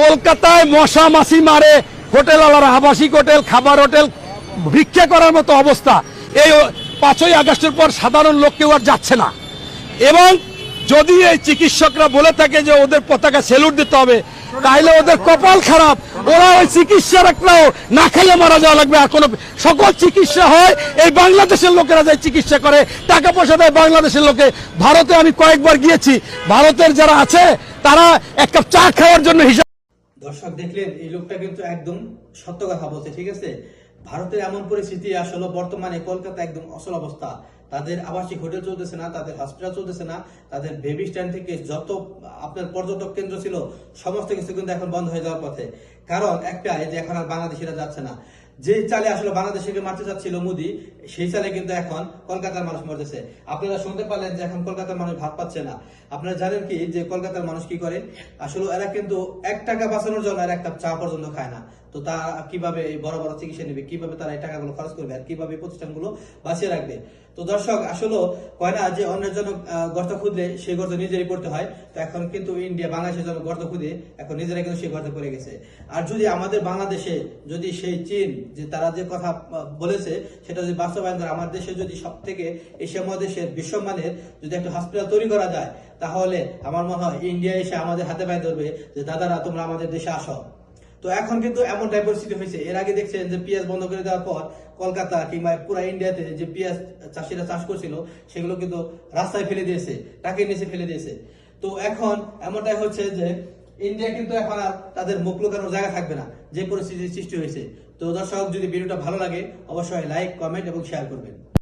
কলকাতায় মশা মাছি মারে, হোটেল আলারা আবাসিক হোটেল, খাবার হোটেল ভিক্ষা করার মতো অবস্থা। এই 5ই আগস্টের পর সাধারণ লোক কেউ আর যাচ্ছে না। এবং যদি এই চিকিৎসকরা বলে থাকে যে ওদের পতাকা সেলুট দিতে হবে, তাহলে ওদের কপাল খারাপ। ওরা ওই চিকিৎসার একটাও না খেলে মারা যাওয়া লাগবে। আর কোনো সকল চিকিৎসা হয় এই বাংলাদেশের লোকেরা যায় চিকিৎসা করে, টাকা পয়সা দেয় বাংলাদেশের লোকে। ভারতে আমি কয়েকবার গিয়েছি, ভারতের যারা আছে তারা এক কাপ চা খাওয়ার জন্য হিসাব। দর্শক দেখলেন, এই লোকটা কিন্তু একদম সত্য কথা বলছে, ঠিক আছে। ভারতের এমন পরিস্থিতি, আসলে বর্তমানে কলকাতা একদম অচল অবস্থা। তাদের আবাসিক হোটেল চলতেছে না, তাদের হসপিটাল চলতেছে না, তাদের বেবি স্ট্যান্ড থেকে যত আপনার পর্যটক কেন্দ্র ছিল সমস্ত কিছু কিন্তু এখন বন্ধ হয়ে যাওয়ার পথে। কারণ একটা, এই যে এখন আর বাংলাদেশিরা যাচ্ছে না। যে চালে আসলে বাংলাদেশকে মারতে চাচ্ছিল মোদি, সেই চালে কিন্তু এখন কলকাতার মানুষ মরতেছে। আপনারা শুনতে পারলেন যে এখন কলকাতার মানুষ ভাত পাচ্ছে না। আপনারা জানেন কি যে কলকাতার মানুষ কি করে? আসলে এরা কিন্তু 1 টাকা বাঁচানোর জন্য আর 1 কাপ চা পর্যন্ত খায় না। তো তারা কিভাবে এই বড় বড় চিকিৎসা নেবে, কিভাবে তারা এই টাকাগুলো খরচ করবে, আর কিভাবে প্রতিষ্ঠানগুলো বাঁচিয়ে রাখবে? তো দর্শক, আসলে কয় না যে অন্যের জন্য গর্ত খুঁজলে সেই গর্ত নিজেরই পড়তে হয়। তো এখন কিন্তু ইন্ডিয়া বাংলাদেশের জন্য গর্ত খুঁজে এখন নিজেরা কিন্তু সেই গর্তে পড়ে গেছে। আর যদি আমাদের বাংলাদেশে যদি সেই চীন যে তারা যে কথা বলেছে সেটা যদি বাস্তবায়ন করে, আমার দেশে যদি সব থেকে এশিয়া মহাদেশের বিশ্বমানের যদি একটা হসপিটাল তৈরি করা যায়, তাহলে আমার মনে হয় ইন্ডিয়া এসে আমাদের হাতে পায়ে ধরবে যে দাদারা তোমরা আমাদের দেশে আসো। তো এখন কিন্তু এমনটাই পরিস্থিতি হয়েছে। এর আগে দেখছেন যে পেঁয়াজ বন্ধ করে দেওয়ার পর কলকাতা কিংবা পুরো ইন্ডিয়াতে যে পেঁয়াজ চাষিরা চাষ করছিল সেগুলো কিন্তু রাস্তায় ফেলে দিয়েছে, টাকের নিচে ফেলে দিয়েছে। তো এখন এমনটাই হচ্ছে যে ইন্ডিয়া কিন্তু এখন আর তাদের মুখ লুকানোর জায়গা থাকবে না, যে পরিস্থিতির সৃষ্টি হয়েছে। তো দর্শক, যদি ভিডিওটা ভালো লাগে অবশ্যই লাইক, কমেন্ট এবং শেয়ার করবেন।